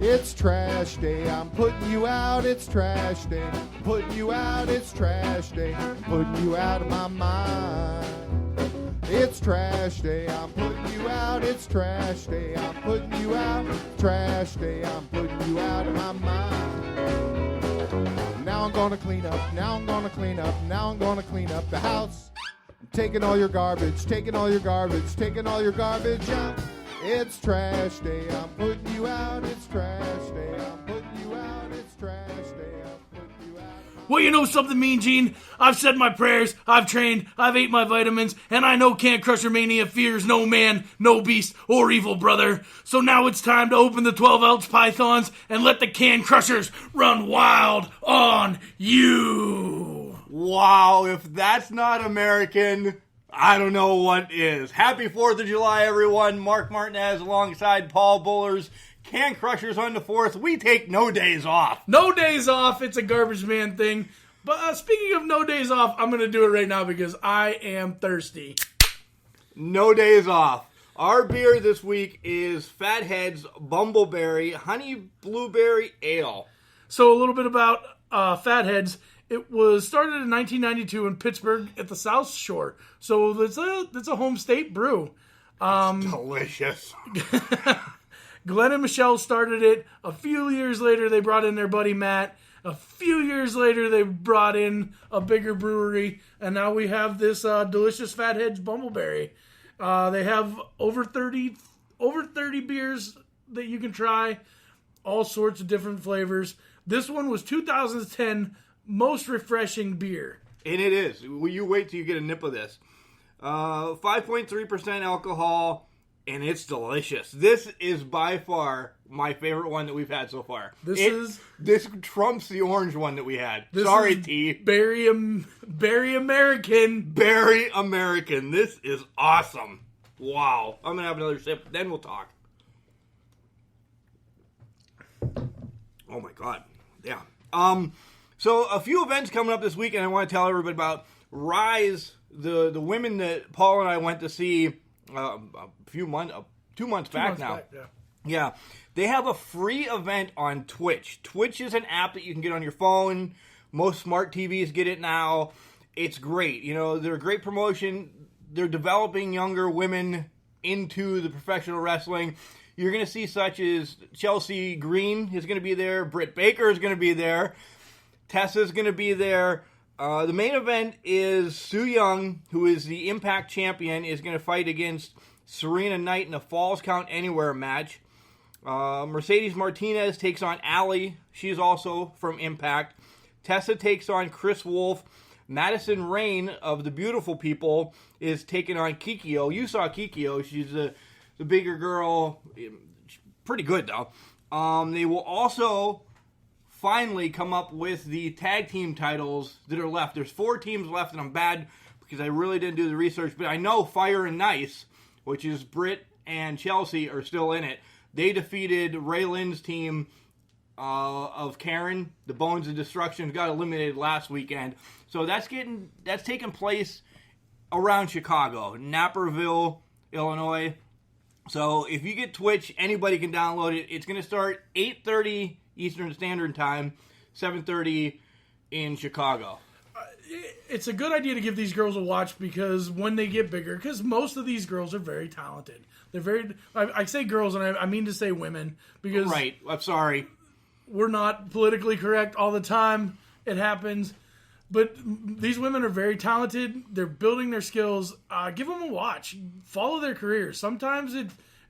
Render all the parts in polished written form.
It's trash day. I'm putting you out. It's trash day. I'm putting you out. It's trash day. I'm putting you out of my mind. It's trash day. I'm putting you out. It's trash day. I'm putting you out. Trash day. I'm putting you out of my mind. Now I'm gonna clean up. Now I'm gonna clean up. Now I'm gonna clean up the house. I'm taking all your garbage. Taking all your garbage. Taking all your garbage out. It's trash day, I'm putting you out. It's trash day, I'm putting you out. It's trash day, I'm putting you out. Well, you know something, Mean Gene? I've said my prayers, I've trained, I've ate my vitamins, and I know Can Crusher Mania fears no man, no beast, or evil brother. So now it's time to open the 12-ounce pythons and let the Can Crushers run wild on you. Wow, if that's not American, I don't know what is. Happy 4th of July, everyone. Mark Martinez alongside Paul Bullers. Can Crushers on the 4th. We take no days off. No days off. It's a garbage man thing. But speaking of no days off, I'm going to do it right now because I am thirsty. No days off. Our beer this week is Fathead's Bumbleberry Honey Blueberry Ale. So a little bit about Fatheads. It was started in 1992 in Pittsburgh at the South Shore. So it's a home state brew. Delicious. Glenn and Michelle started it. A few years later, they brought in their buddy Matt. A few years later, they brought in a bigger brewery. And now we have this delicious Fatheads Bumbleberry. They have over 30 beers that you can try. All sorts of different flavors. This one was 2010 most refreshing beer. And it is. You wait till you get a nip of this. 5.3% alcohol, and it's delicious. This is by far my favorite one that we've had so far. This trumps the orange one that we had. Sorry, T. Berry American. Berry American. This is awesome. Wow. I'm going to have another sip, then we'll talk. Oh my God. Yeah. So a few events coming up this week, and I want to tell everybody about Rise, the women that Paul and I went to see 2 months back now. Yeah. They have a free event on Twitch. Twitch is an app that you can get on your phone. Most smart TVs get it now. It's great. You know, they're a great promotion. They're developing younger women into the professional wrestling. You're going to see such as Chelsea Green is going to be there. Britt Baker is going to be there. Tessa's going to be there. The main event is Su Yung, who is the Impact champion, is going to fight against Serena Knight in a Falls Count Anywhere match. Mercedes Martinez takes on Allie. She's also from Impact. Tessa takes on Chris Wolf. Madison Rain of the Beautiful People is taking on Kikyo. You saw Kikyo. She's the bigger girl. Pretty good, though. They will also finally come up with the tag team titles that are left. There's 4 teams left, and I'm bad because I really didn't do the research, but I know Fire and Nice, which is Britt and Chelsea, are still in it. They defeated Ray Lynn's team of Karen. The Bones of Destruction got eliminated last weekend. So that's taking place around Chicago, Naperville, Illinois. So if you get Twitch, anybody can download it. It's going to start 8:30 Eastern Standard Time, 7:30 in Chicago. It's a good idea to give these girls a watch because when they get bigger, because most of these girls are very talented. They're very, I say girls and I mean to say women because right. I'm sorry. We're not politically correct all the time. It happens. But these women are very talented. They're building their skills. Give them a watch. Follow their careers. Sometimes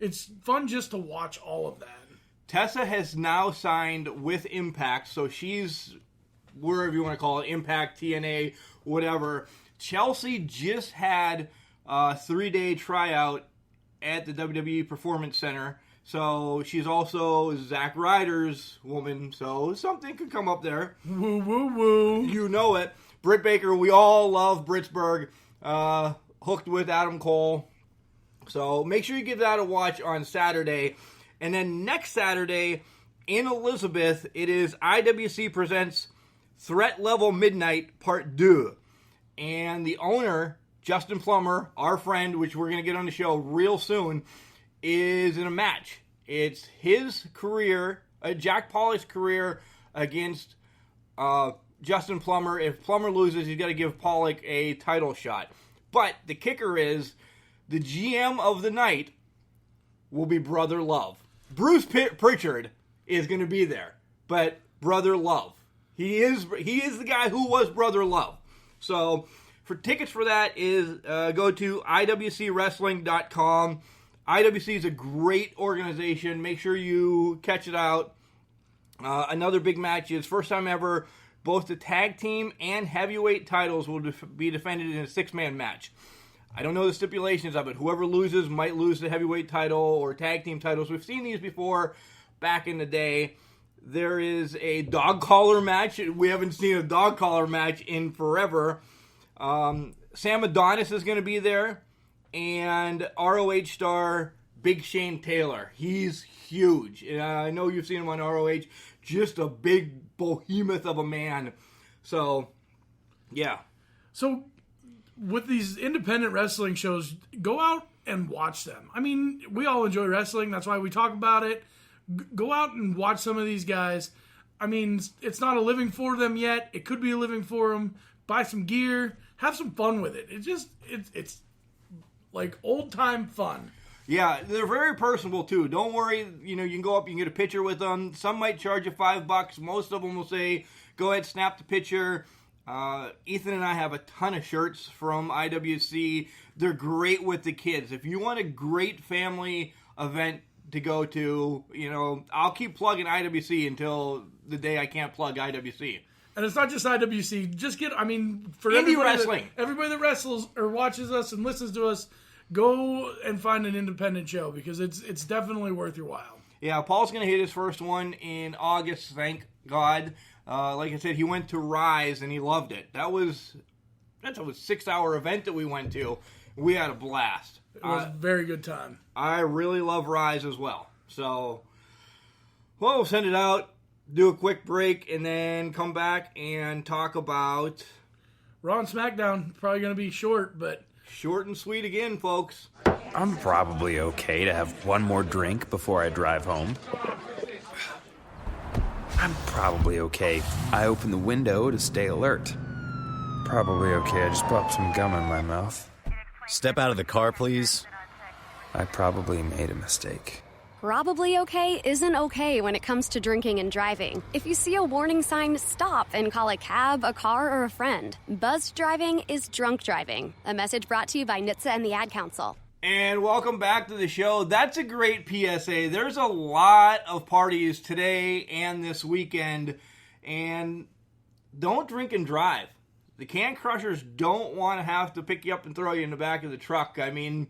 it's fun just to watch all of that. Tessa has now signed with Impact, so she's wherever you want to call it, Impact, TNA, whatever. Chelsea just had a 3-day tryout at the WWE Performance Center. So she's also Zack Ryder's woman, so something could come up there. Woo, woo, woo. You know it. Britt Baker, we all love Britsburg, hooked with Adam Cole. So make sure you give that a watch on Saturday. And then next Saturday in Elizabeth, it is IWC Presents Threat Level Midnight Part 2. And the owner, Justin Plummer, our friend, which we're going to get on the show real soon, is in a match. It's his career Jack Pollock's career against Justin Plummer. If Plummer loses, he's got to give Pollock a title shot. But the kicker is the GM of the night will be Brother Love. Bruce Pritchard is going to be there, but Brother Love. He is the guy who was Brother Love. So for tickets for that is go to iwcwrestling.com. IWC is a great organization. Make sure you catch it out. Another big match is first time ever, both the tag team and heavyweight titles will be defended in a 6-man match. I don't know the stipulations of it. Whoever loses might lose the heavyweight title or tag team titles. We've seen these before back in the day. There is a dog collar match. We haven't seen a dog collar match in forever. Sam Adonis is going to be there. And ROH star Big Shane Taylor. He's huge. I know you've seen him on ROH. Just a big behemoth of a man. So, yeah. So, with these independent wrestling shows, go out and watch them. I mean, we all enjoy wrestling. That's why we talk about it. Go out and watch some of these guys. I mean, it's not a living for them yet. It could be a living for them. Buy some gear. Have some fun with it. It's like old-time fun. Yeah, they're very personable, too. Don't worry. You can go up, you can get a picture with them. Some might charge you $5. Most of them will say, go ahead, snap the picture. Ethan and I have a ton of shirts from IWC. They're great with the kids. If you want a great family event to go to, I'll keep plugging IWC until the day I can't plug IWC. And it's not just IWC. Just for indie wrestling. Everybody that wrestles or watches us and listens to us, go and find an independent show because it's definitely worth your while. Yeah, Paul's going to hit his first one in August, thank God. Like I said, he went to Rise and he loved it. That's a 6-hour event that we went to. We had a blast. It was a very good time. I really love Rise as well. So, we'll send it out, do a quick break, and then come back and talk about Raw and SmackDown. Probably going to be short, but short and sweet again, folks. I'm probably okay to have one more drink before I drive home. I'm probably okay. I open the window to stay alert. Probably okay. I just popped some gum in my mouth. Step out of the car, please. I probably made a mistake. Probably okay isn't okay when it comes to drinking and driving. If you see a warning sign, stop and call a cab, a car, or a friend. Buzzed driving is drunk driving. A message brought to you by NHTSA and the Ad Council. And welcome back to the show. That's a great PSA. There's a lot of parties today and this weekend, and don't drink and drive. The Can Crushers don't want to have to pick you up and throw you in the back of the truck. I mean,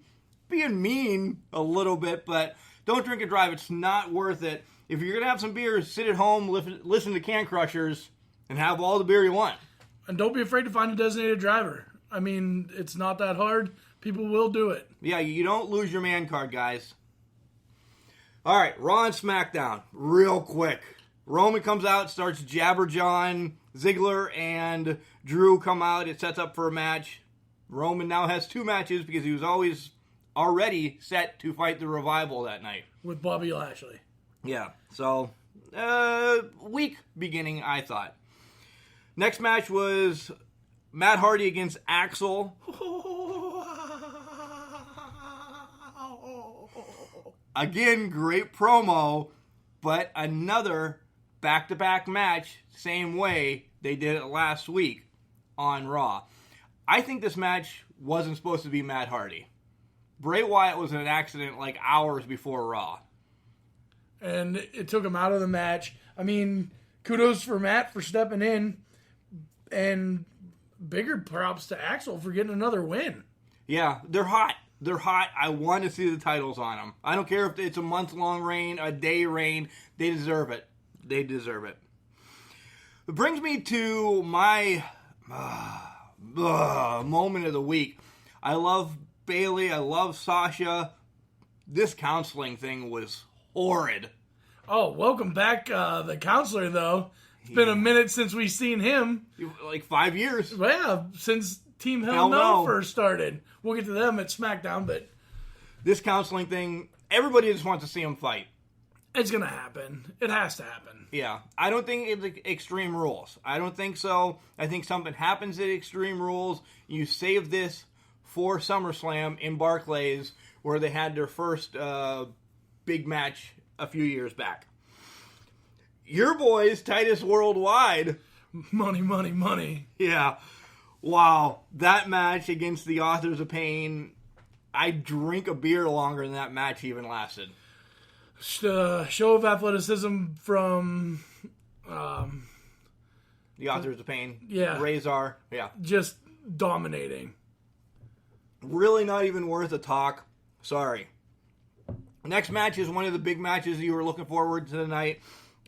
being mean a little bit, but don't drink and drive. It's not worth it. If you're going to have some beers, sit at home, listen to Can Crushers, and have all the beer you want. And don't be afraid to find a designated driver. I mean, it's not that hard. People will do it. Yeah, you don't lose your man card, guys. All right, Raw and SmackDown, real quick. Roman comes out, starts jabber-jawing. Ziggler and Drew come out. It sets up for a match. Roman now has 2 matches because he was already set to fight the Revival that night. With Bobby Lashley. Yeah, so weak beginning, I thought. Next match was Matt Hardy against Axel. Again, great promo, but another back-to-back match, same way they did it last week on Raw. I think this match wasn't supposed to be Matt Hardy. Bray Wyatt was in an accident like hours before Raw. And it took him out of the match. I mean, kudos for Matt for stepping in, and bigger props to Axel for getting another win. Yeah, they're hot. They're hot. I want to see the titles on them. I don't care if it's a month-long reign, a day reign. They deserve it. They deserve it. It brings me to my moment of the week. I love Bayley. I love Sasha. This counseling thing was horrid. Oh, welcome back, the counselor, though. It's been a minute since we've seen him. Like 5 years. Well, yeah, since Team Hell No first started. We'll get to them at SmackDown, but this counseling thing, everybody just wants to see him fight. It's going to happen. It has to happen. Yeah, I don't think it's Extreme Rules. I don't think so. I think something happens at Extreme Rules. You save this for SummerSlam in Barclays, where they had their first big match a few years back. Your boys, Titus Worldwide. Money, money, money. Yeah. Wow. That match against the Authors of Pain, I'd drink a beer longer than that match even lasted. Show of athleticism from The Authors of Pain. Yeah. Razor. Yeah. just dominating. Really not even worth a talk. Sorry. Next match is one of the big matches you were looking forward to tonight.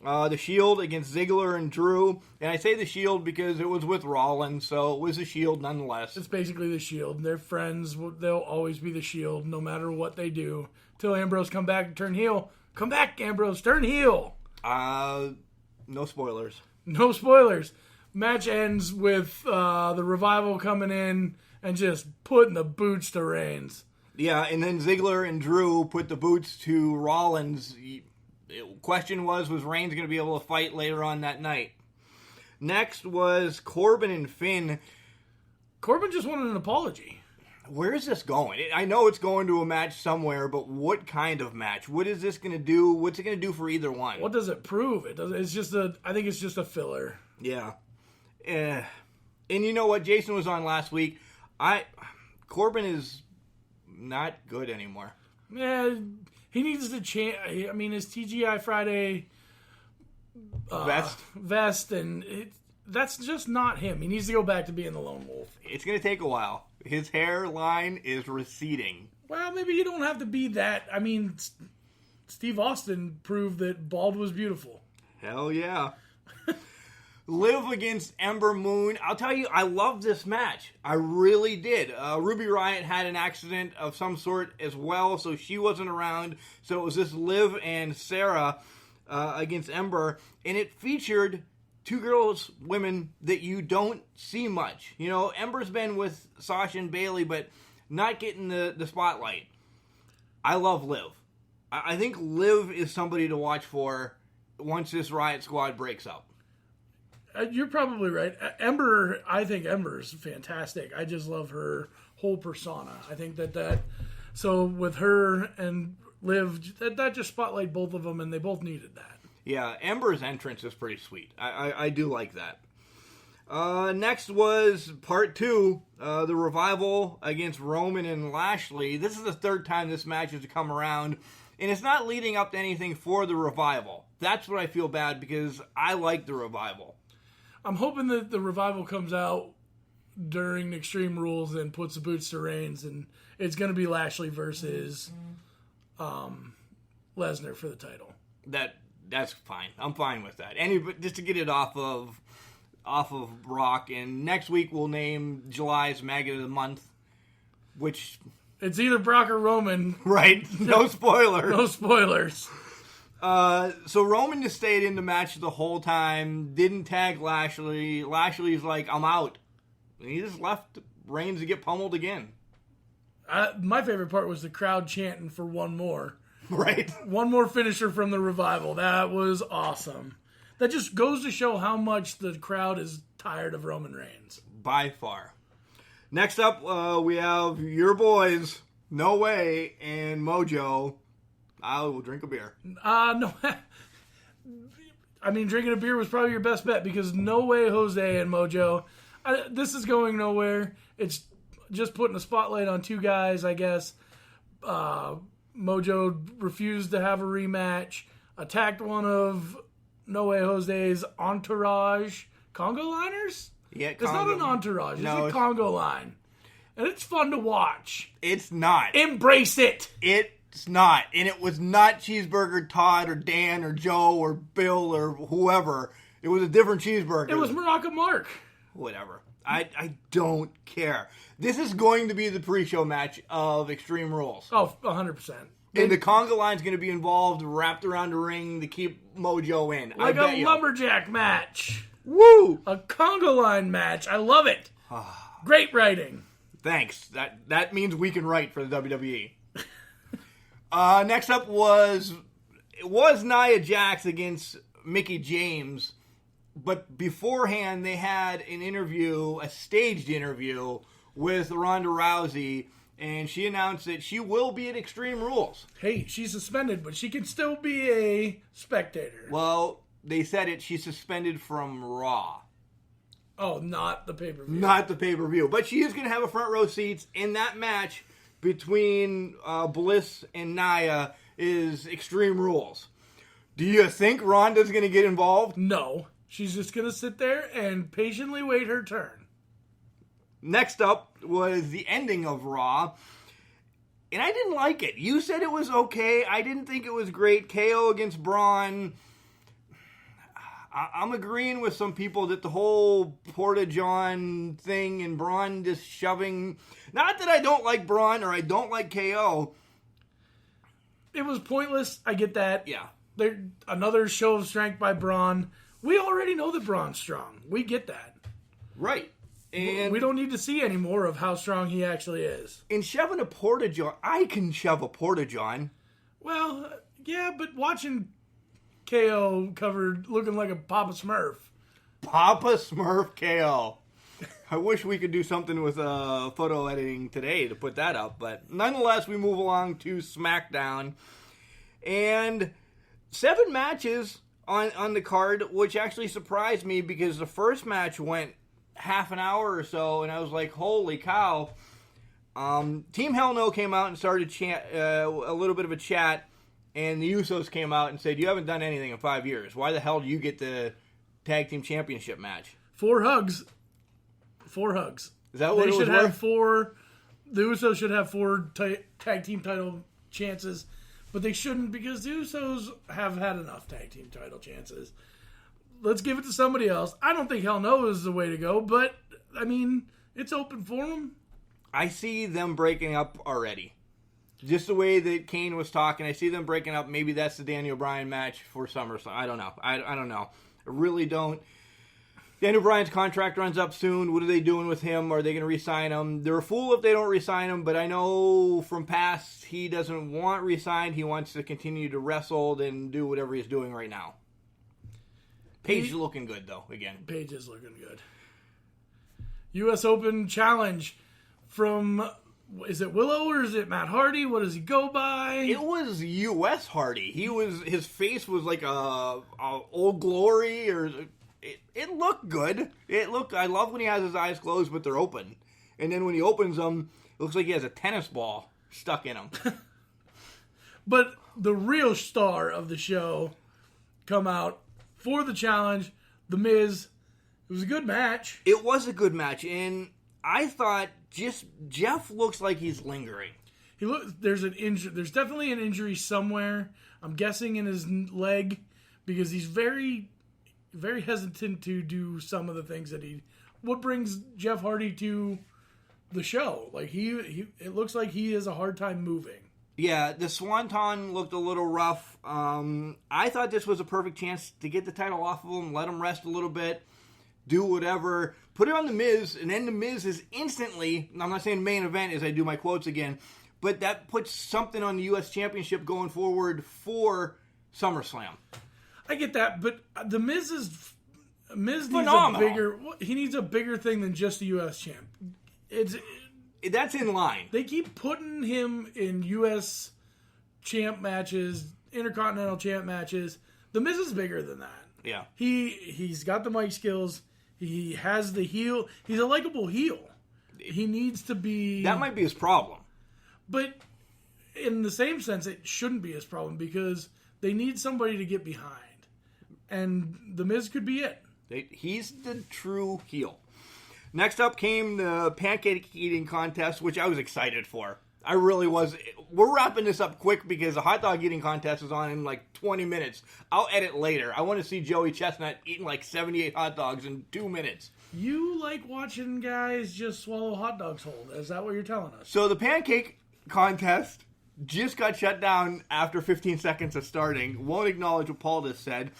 The Shield against Ziggler and Drew. And I say the Shield because it was with Rollins, so it was the Shield nonetheless. It's basically the Shield. They're friends. They'll always be the Shield, no matter what they do. Till Ambrose come back and turn heel. Come back, Ambrose. Turn heel. No spoilers. No spoilers. Match ends with the Revival coming in and just putting the boots to Reigns. Yeah, and then Ziggler and Drew put the boots to Rollins. Question was Reigns going to be able to fight later on that night? Next was Corbin and Finn. Corbin just wanted an apology. Where is this going? I know it's going to a match somewhere, but what kind of match? What is this going to do? What's it going to do for either one? What does it prove? I think it's just a filler. Yeah. And you know what? Jason was on last week. Corbin is not good anymore. Yeah, he needs to change. I mean, his TGI Friday vest, and that's just not him. He needs to go back to being the lone wolf. It's going to take a while. His hairline is receding. Well, maybe you don't have to be that. I mean, Steve Austin proved that bald was beautiful. Hell yeah. Liv against Ember Moon. I'll tell you, I love this match. I really did. Ruby Riott had an accident of some sort as well, so she wasn't around. So it was this Liv and Sarah against Ember, and it featured two women that you don't see much. You know, Ember's been with Sasha and Bayley, but not getting the spotlight. I love Liv. I think Liv is somebody to watch for once this Riot Squad breaks up. You're probably right. Ember, I think Ember's fantastic. I just love her whole persona. I think that so with her and Liv, that just spotlight both of them, and they both needed that. Yeah, Ember's entrance is pretty sweet. I do like that. Next was part 2, the Revival against Roman and Lashley. This is the third time this match has come around, and it's not leading up to anything for the Revival. That's what I feel bad, because I like the Revival. I'm hoping that the Revival comes out during Extreme Rules and puts the boots to Reigns, and it's going to be Lashley versus Lesnar for the title. That's fine. I'm fine with that. Just to get it off of Brock, and next week we'll name July's Maggot of the Month, which it's either Brock or Roman. Right. No spoilers. No spoilers. So Roman just stayed in the match the whole time, didn't tag Lashley. Lashley's like, I'm out. And he just left Reigns to get pummeled again. My favorite part was the crowd chanting for one more. Right. One more finisher from the Revival. That was awesome. That just goes to show how much the crowd is tired of Roman Reigns. By far. Next up, we have your boys, No Way and Mojo. I will drink a beer. No. I mean, drinking a beer was probably your best bet, because No Way Jose and Mojo. This is going nowhere. It's just putting a spotlight on two guys, I guess. Mojo refused to have a rematch, attacked one of No Way Jose's entourage. Congo liners? Yeah, it's not an entourage. No, it's a Congo line. And it's fun to watch. It's not. Embrace it. It's not. And it was not Cheeseburger Todd or Dan or Joe or Bill or whoever. It was a different cheeseburger. It was Morocco Mark. Whatever. I don't care. This is going to be the pre-show match of Extreme Rules. Oh, 100%. And the conga line's going to be involved, wrapped around the ring to keep Mojo in. Like a lumberjack match. Woo! A conga line match. I love it. Great writing. Thanks. That means we can write for the WWE. Next up was it was Nia Jax against Mickie James, but beforehand they had an interview, a staged interview with Ronda Rousey, and she announced that she will be at Extreme Rules. Hey, she's suspended, but she can still be a spectator. Well, they said she's suspended from Raw. Oh, not the pay-per-view. Not the pay-per-view. But she is going to have a front row seats in that match between Bliss and Nia is Extreme Rules. Do you think Ronda's going to get involved? No. She's just going to sit there and patiently wait her turn. Next up was the ending of Raw. And I didn't like it. You said it was okay. I didn't think it was great. KO against Braun. I'm agreeing with some people that the whole Porta-John thing and Braun just shoving... Not that I don't like Braun or I don't like KO. It was pointless. I get that. Yeah. Another show of strength by Braun. We already know that Braun's strong. We get that. Right. And we don't need to see any more of how strong he actually is. in shoving a Porta-John, I can shove a Porta-John. Well, yeah, but watching KO covered looking like a Papa Smurf. Papa Smurf KO. I wish we could do something with photo editing today to put that up. But nonetheless, we move along to SmackDown. And 7 matches on the card, which actually surprised me because the first match went half an hour or so, and I was like, holy cow. Team Hell No came out and started a little bit of a chat, and the Usos came out and said, you haven't done anything in 5 years. Why the hell do you get the tag team championship match? 4 hugs. 4 hugs. Is that what they it was should have worth? 4. The Usos should have 4 tag team title chances, but they shouldn't because the Usos have had enough tag team title chances. Let's give it to somebody else. I don't think Hell No is the way to go, but I mean, it's open for them. I see them breaking up already. Just the way that Kane was talking, I see them breaking up. Maybe that's the Daniel Bryan match for SummerSlam. I don't know. I don't know. I really don't. Daniel Bryan's contract runs up soon. What are they doing with him? Are they going to re-sign him? They're a fool if they don't re-sign him, but I know from past he doesn't want re-signed. He wants to continue to wrestle and do whatever he's doing right now. Paige is looking good, though, again. Paige is looking good. U.S. Open Challenge from, is it Willow or is it Matt Hardy? What does he go by? It was U.S. Hardy. His face was like a Old Glory, or it looked good. I love when he has his eyes closed, but they're open. And then when he opens them, it looks like he has a tennis ball stuck in him. But the real star of the show come out for the challenge, The Miz. It was a good match. It was a good match, and I thought Jeff looks like he's lingering. There's an injury. There's definitely an injury somewhere. I'm guessing in his leg because he's very, very hesitant to do some of the things that what brings Jeff Hardy to the show. Like it looks like he has a hard time moving. Yeah, the Swanton looked a little rough. I thought this was a perfect chance to get the title off of him, let him rest a little bit, do whatever, put it on The Miz, and then The Miz is instantly, I'm not saying main event as I do my quotes again, but that puts something on the U.S. Championship going forward for SummerSlam. I get that, but The Miz needs phenomenal. He needs a bigger thing than just the U.S. champ. That's in line. They keep putting him in U.S. champ matches, Intercontinental champ matches. The Miz is bigger than that. Yeah. He's got the mic skills. He has the heel. He's a likable heel. He needs to be... That might be his problem. But in the same sense, it shouldn't be his problem because they need somebody to get behind. And The Miz could be it. He's the true heel. Next up came the pancake eating contest, which I was excited for. I really was. We're wrapping this up quick because the hot dog eating contest is on in like 20 minutes. I'll edit later. I want to see Joey Chestnut eating like 78 hot dogs in 2 minutes. You like watching guys just swallow hot dogs whole. Is that what you're telling us? So the pancake contest just got shut down after 15 seconds of starting. Won't acknowledge what Paul just said.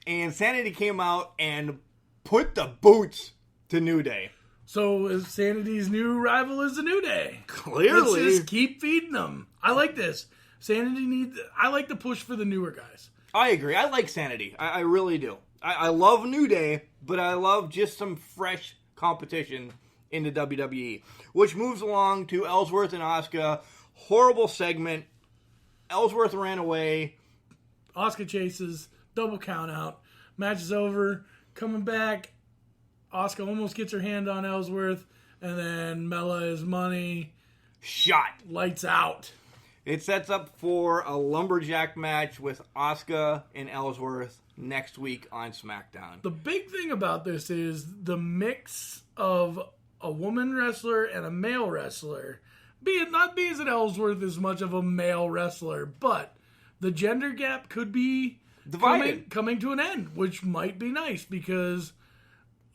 And Sanity came out and put the boots to New Day. So Sanity's new rival is the New Day. Clearly. Let's just keep feeding them. I like this. Sanity needs. I like to push for the newer guys. I agree. I like Sanity. I really do. I love New Day, but I love just some fresh competition in the WWE. Which moves along to Ellsworth and Asuka. Horrible segment. Ellsworth ran away. Asuka chases, double count out. Match is over. Coming back, Asuka almost gets her hand on Ellsworth, and then Mella is money. Shot. Lights out. It sets up for a lumberjack match with Asuka and Ellsworth next week on SmackDown. The big thing about this is the mix of a woman wrestler and a male wrestler. Not being that Ellsworth is much of a male wrestler, but the gender gap could be coming to an end, which might be nice because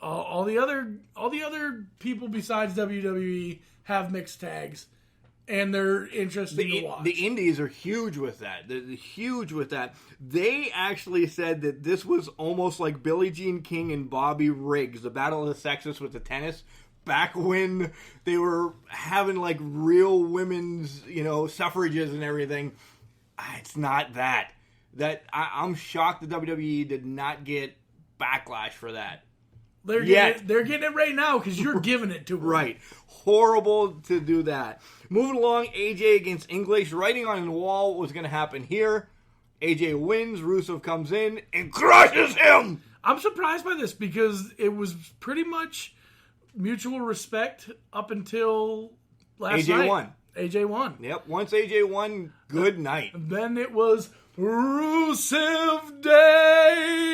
all the other people besides WWE have mixed tags, and they're interesting to watch. The indies are huge with that. They're huge with that. They actually said that this was almost like Billie Jean King and Bobby Riggs, the Battle of the Sexes with the tennis, back when they were having like real women's, suffrages and everything. It's not that. I'm shocked the WWE did not get backlash for that. They're getting it right now because you're giving it to them. Right. Horrible to do that. Moving along, AJ against English. Writing on the wall what was going to happen here. AJ wins. Rusev comes in and crushes him. I'm surprised by this because it was pretty much mutual respect up until last night. AJ won. AJ won. Yep. Once AJ won, good night. And then it was Rusev Day.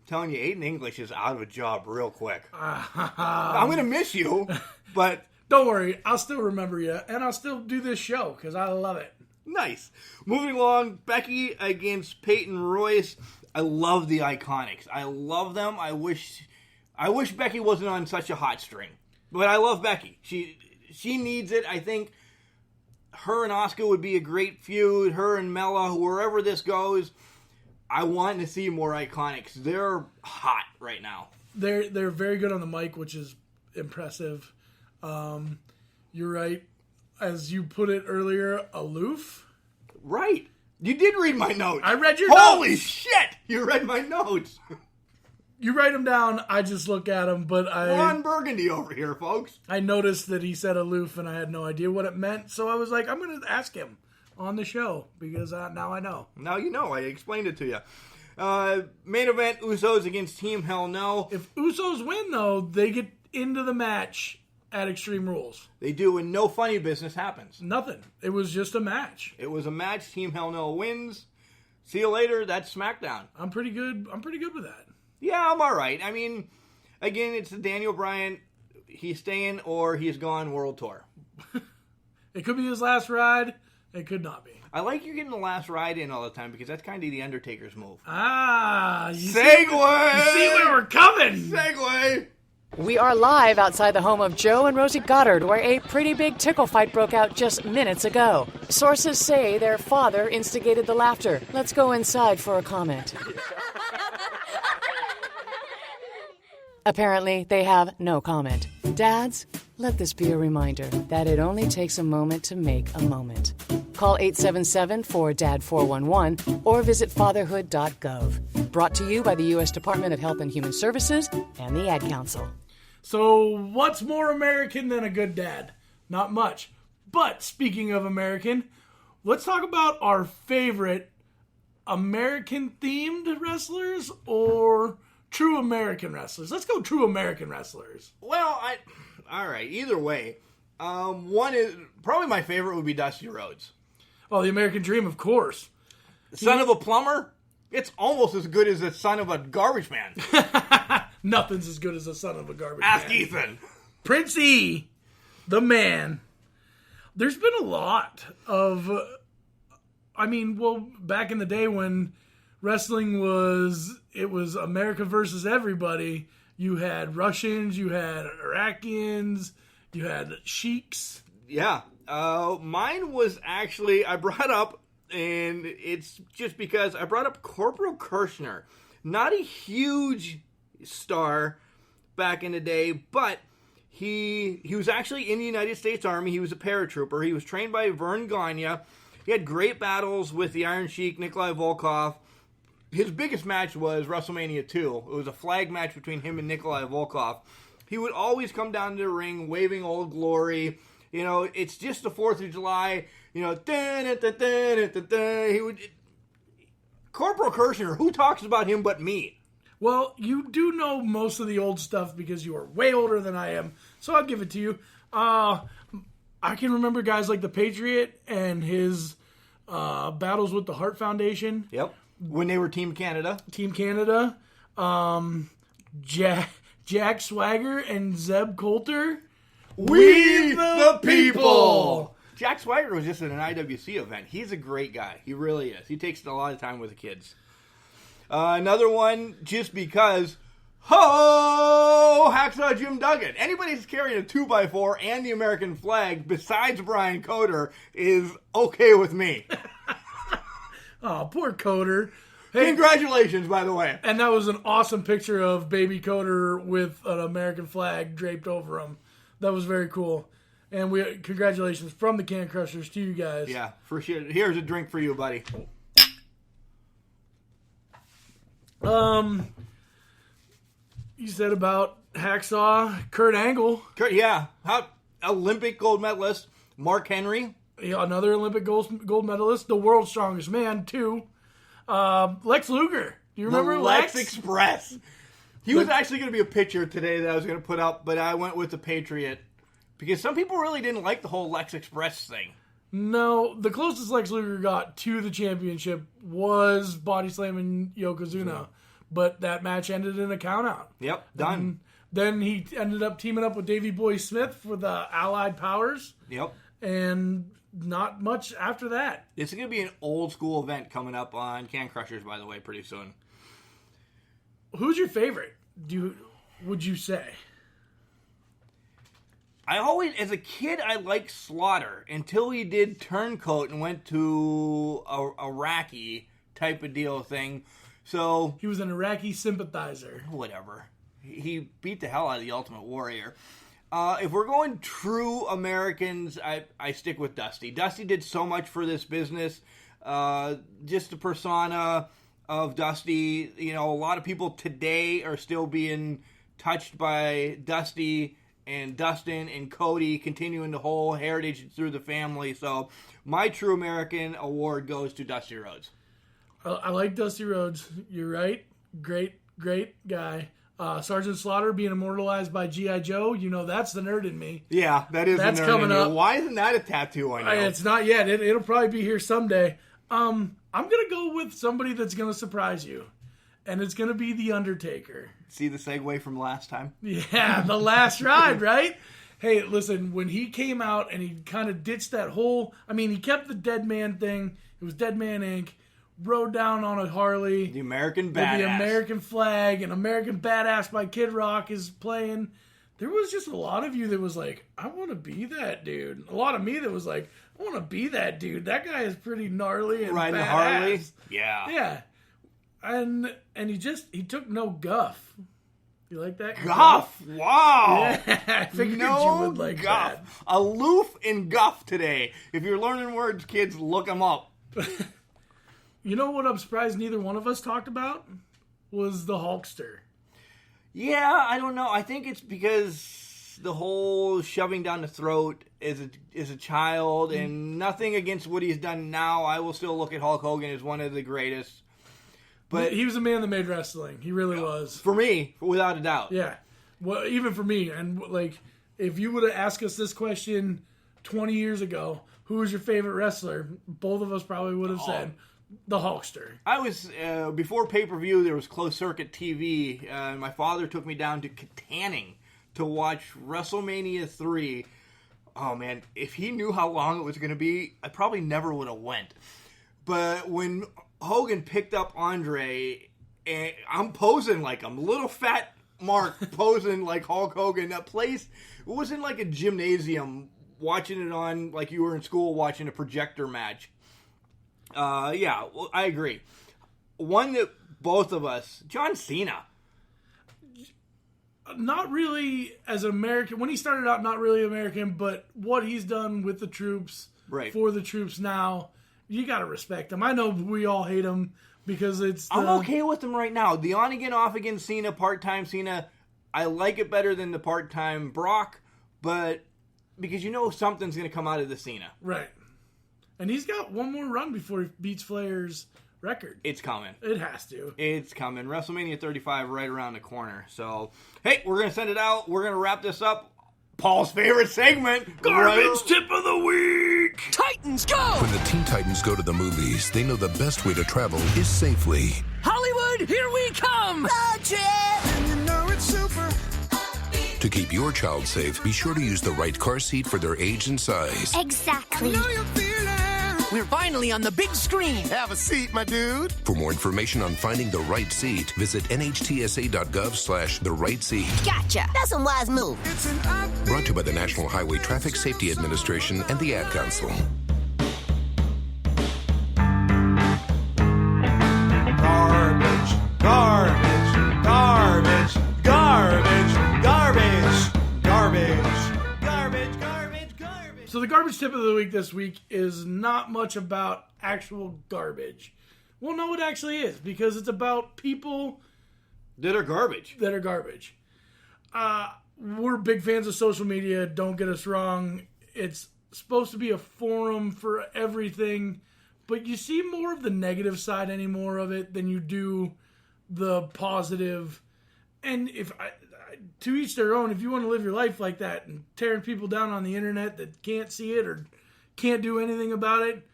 Telling you, Aiden English is out of a job real quick. I'm going to miss you, but... Don't worry, I'll still remember you, and I'll still do this show, because I love it. Nice. Moving along, Becky against Peyton Royce. I love the Iconics. I love them. I wish Becky wasn't on such a hot string. But I love Becky. She needs it. I think her and Asuka would be a great feud. Her and Mella, wherever this goes... I want to see more Iconics. They're hot right now. They're very good on the mic, which is impressive. You're right. As you put it earlier, aloof. Right. You did read my notes. I read your notes. Holy shit! You read my notes. You write them down. I just look at them. But Ron Burgundy over here, folks. I noticed that he said aloof, and I had no idea what it meant. So I was like, I'm going to ask him on the show, because now I know. Now you know. I explained it to you. Main event, Usos against Team Hell No. If Usos win, though, they get into the match at Extreme Rules. They do, and no funny business happens. Nothing. It was just a match. It was a match. Team Hell No wins. See you later. That's SmackDown. I'm pretty good with that. Yeah, I'm all right. I mean, again, it's the Daniel Bryan. He's staying or he's gone world tour. It could be his last ride. It could not be. I like you're getting the last ride in all the time because that's kind of the Undertaker's move. Segue! You see where we're coming! Segue! We are live outside the home of Joe and Rosie Goddard, where a pretty big tickle fight broke out just minutes ago. Sources say their father instigated the laughter. Let's go inside for a comment. Apparently, they have no comment. Dads, let this be a reminder that it only takes a moment to make a moment. Call 877-4DAD-411 or visit fatherhood.gov. Brought to you by the U.S. Department of Health and Human Services and the Ad Council. So, what's more American than a good dad? Not much. But, speaking of American, let's talk about our favorite American-themed wrestlers or true American wrestlers. Let's go true American wrestlers. Well, all right. Either way, one is probably my favorite would be Dusty Rhodes. Oh, the American Dream, of course. Son of a plumber. It's almost as good as the son of a garbage man. Nothing's as good as the son of a garbage man. Ask Ethan. Prince E, the man. There's been a lot of, back in the day when wrestling was America versus everybody. You had Russians, you had Iraqians, you had Sheiks. Yeah. Mine was actually, I brought up, and it's just because I brought up Corporal Kirshner. Not a huge star back in the day, but He was actually in the United States Army. He was a paratrooper. He was trained by Vern Gagne. He had great battles with the Iron Sheik, Nikolai Volkov. His biggest match was WrestleMania 2. It was a flag match between him and Nikolai Volkov. He would always come down to the ring waving Old Glory. You know, it's just the 4th of July. You know, he would... Corporal Kirshner, who talks about him but me? Well, you do know most of the old stuff because you are way older than I am, so I'll give it to you. I can remember guys like the Patriot and his battles with the Hart Foundation. Yep. When they were Team Canada. Team Canada. Jack Swagger and Zeb Coulter. We the people! Jack Swagger was just at an IWC event. He's a great guy. He really is. He takes a lot of time with the kids. Another one, just because, Hacksaw Jim Duggan. Anybody who's carrying a 2x4 and the American flag, besides Brian Coder, is okay with me. Oh, poor Coder. Hey, congratulations, by the way. And that was an awesome picture of baby Coder with an American flag draped over him. That was very cool. And congratulations from the Can Crushers to you guys. Yeah, for sure. Here's a drink for you, buddy. You said about Hacksaw, Kurt Angle. Yeah, Olympic gold medalist, Mark Henry. Yeah, another Olympic gold medalist, the world's strongest man, too. Lex Luger. Do you remember Lex Express? He was actually going to be a picture today that I was going to put up, but I went with the Patriot. Because some people really didn't like the whole Lex Express thing. No, the closest Lex Luger got to the championship was body slamming Yokozuna. But that match ended in a countout. Yep, done. Then he ended up teaming up with Davey Boy Smith for the Allied Powers. Yep. And not much after that. This is going to be an old school event coming up on Can Crushers, by the way, pretty soon. Who's your favorite, would you say? I always, as a kid, I liked Slaughter until he did Turncoat and went to a Iraqi type of deal thing. So he was an Iraqi sympathizer. Whatever. He beat the hell out of the Ultimate Warrior. If we're going true Americans, I stick with Dusty. Dusty did so much for this business. Just the persona of Dusty. You know, a lot of people today are still being touched by Dusty and Dustin and Cody, continuing the whole heritage through the family. So my True American award goes to Dusty Rhodes. I like Dusty Rhodes. You're right. Great guy. Sergeant Slaughter being immortalized by G.I. Joe, you know, that's the nerd in me. Yeah, that's the nerd coming in you. up. Why isn't that a tattoo on you? It's not yet. It'll probably be here someday. I'm going to go with somebody that's going to surprise you. And it's going to be The Undertaker. See the segue from last time? Yeah, the last ride, right? Hey, listen, when he came out and he kind of ditched that whole... I mean, he kept the Dead Man thing. It was Dead Man Inc., rode down on a Harley. The American with Badass. the American flag, and American Badass by Kid Rock is playing. There was just a lot of you that was like, I want to be that dude. A lot of me that was like, I want to be that dude. That guy is pretty gnarly and riding badass. a Harley? Yeah. Yeah. And he took no guff. You like that? Guff! Wow! Yeah, I figured no you would like guff. that. Aloof and guff today. If you're learning words, kids, look them up. You know what I'm surprised neither one of us talked about? Was the Hulkster. Yeah, I don't know. I think it's because the whole shoving down the throat as a child, and nothing against what he's done now. I will still look at Hulk Hogan as one of the greatest. But he was a man that made wrestling. He really was. For me, without a doubt. Yeah. Well, even for me. And, like, if you would have asked us this question 20 years ago, who was your favorite wrestler? Both of us probably would have said the Hulkster. I was, before pay-per-view, there was closed circuit TV. My father took me down to Katanning to watch WrestleMania 3. Oh, man, if he knew how long it was going to be, I probably never would have went. But when Hogan picked up Andre, and I'm posing like him, little fat Mark posing like Hulk Hogan. That place, it wasn't like a gymnasium watching it on like you were in school watching a projector match. Yeah, well, I agree. One that both of us, John Cena. not really as American. When he started out, not really American, but what he's done with the troops, for the troops now, you got to respect him. I know we all hate him because I'm okay with him right now. The on-again, off-again Cena, part-time Cena, I like it better than the part-time Brock, but because you know something's going to come out of the Cena. Right. And he's got one more run before he beats Flair's record. It's coming. It has to. It's coming. WrestleMania 35 right around the corner. So, hey, we're going to send it out. We're going to wrap this up. Paul's favorite segment. Garbage Tip of the Week. Titans, go! When the Teen Titans go to the movies, they know the best way to travel is safely. Hollywood, here we come! And you know it's super. To keep your child safe, be sure to use the right car seat for their age and size. Exactly. I know you're feeling. We're finally on the big screen. Have a seat, my dude. For more information on finding the right seat, visit nhtsa.gov/the right seat. Gotcha. That's a wise move. Brought to you by the National Highway Traffic Safety Administration and the Ad Council. Garbage, garbage, garbage, garbage, garbage, garbage, garbage, garbage, garbage. So the garbage tip of the week this week is not much about actual garbage. Well, no, it actually is, because it's about people that are garbage. We're big fans of social media, don't get us wrong. It's supposed to be a forum for everything, but you see more of the negative side anymore of it than you do the positive. And to each their own, if you want to live your life like that and tearing people down on the internet that can't see it or can't do anything about it,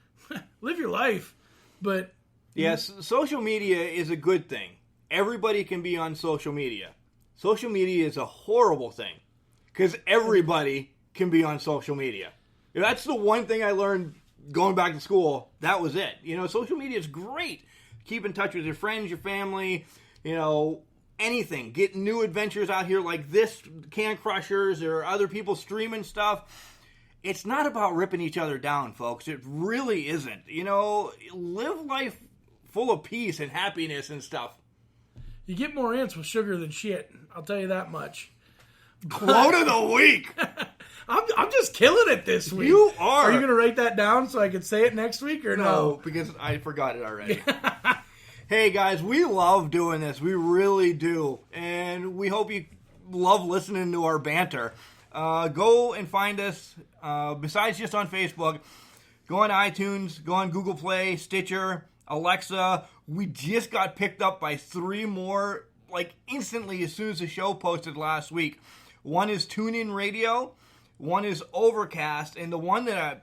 live your life. But yes, social media is a good thing. Everybody can be on social media. Social media is a horrible thing because everybody can be on social media. That's the one thing I learned going back to school. That was it. You know, social media is great. Keep in touch with your friends, your family, you know, anything. Get new adventures out here like this, Can Crushers, or other people streaming stuff. It's not about ripping each other down, folks. It really isn't. You know, live life full of peace and happiness and stuff. You get more ants with sugar than shit. I'll tell you that much. Quote of the week. I'm just killing it this week. You are. Are you going to write that down so I can say it next week or no? No, because I forgot it already. Hey, guys, we love doing this. We really do. And we hope you love listening to our banter. Go and find us, besides just on Facebook, go on iTunes, go on Google Play, Stitcher, Alexa. We just got picked up by 3 more, like instantly as soon as the show posted last week. One is TuneIn Radio, one is Overcast, and the one that I'm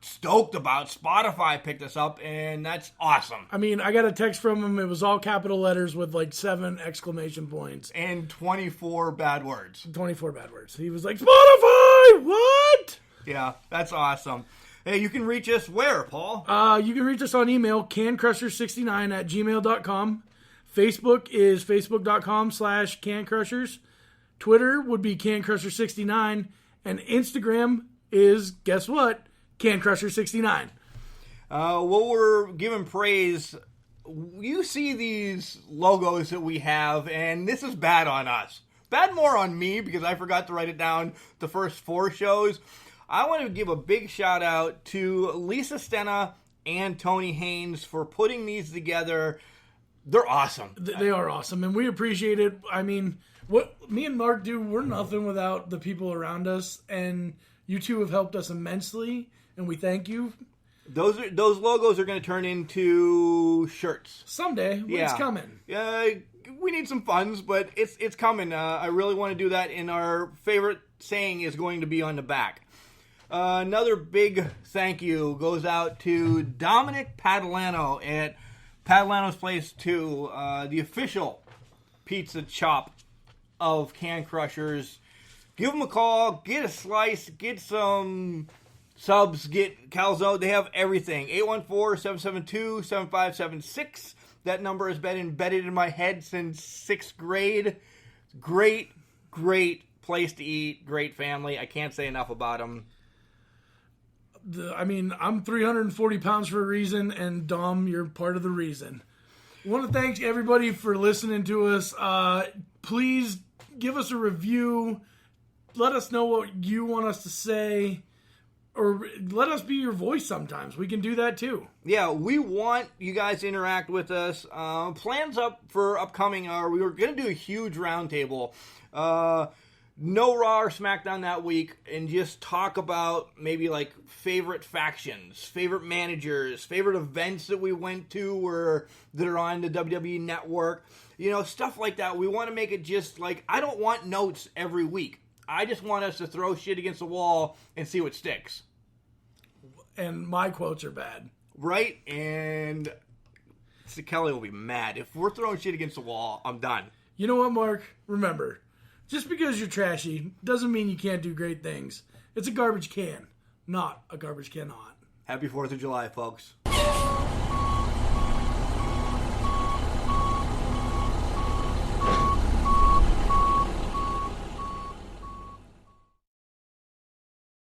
stoked about, Spotify picked us up, and that's awesome. I mean, I got a text from him. It was all capital letters with like 7 exclamation points. And 24 bad words. 24 bad words. He was like, Spotify! What? Yeah, that's awesome. Hey, you can reach us where, Paul? You can reach us on email, cancrusher69@gmail.com. Facebook is facebook.com/cancrushers. Twitter would be cancrusher69. And Instagram is, guess what? cancrusher69. What we're giving praise, you see these logos that we have, and this is bad on us. Bad more on me because I forgot to write it down the first 4 shows. I want to give a big shout out to Lisa Stena and Tony Haynes for putting these together. They're awesome. They are awesome, and we appreciate it. I mean, what me and Mark do, we're nothing without the people around us, and you two have helped us immensely, and we thank you. Those logos are going to turn into shirts someday. It's coming. We need some funds, but it's coming. I really want to do that, and our favorite saying is going to be on the back. Another big thank you goes out to Dominic Padalano at Padalano's Place 2, the official pizza shop of Can Crushers. Give them a call, get a slice, get some subs, get calzone. They have everything. 814-772-7576. That number has been embedded in my head since 6th grade. Great, great place to eat. Great family. I can't say enough about them. I'm 340 pounds for a reason, and Dom, you're part of the reason. I want to thank everybody for listening to us. Please give us a review. Let us know what you want us to say. Or let us be your voice sometimes. We can do that too. Yeah, we want you guys to interact with us. Plans up for upcoming are we were going to do a huge roundtable. No Raw or SmackDown that week, and just talk about maybe like favorite factions, favorite managers, favorite events that we went to or that are on the WWE Network. You know, stuff like that. We want to make it just like, I don't want notes every week. I just want us to throw shit against the wall and see what sticks. And my quotes are bad. Right? And Kelly will be mad. If we're throwing shit against the wall, I'm done. You know what, Mark? Remember, just because you're trashy doesn't mean you can't do great things. It's a garbage can, not a garbage cannot. Happy 4th of July, folks.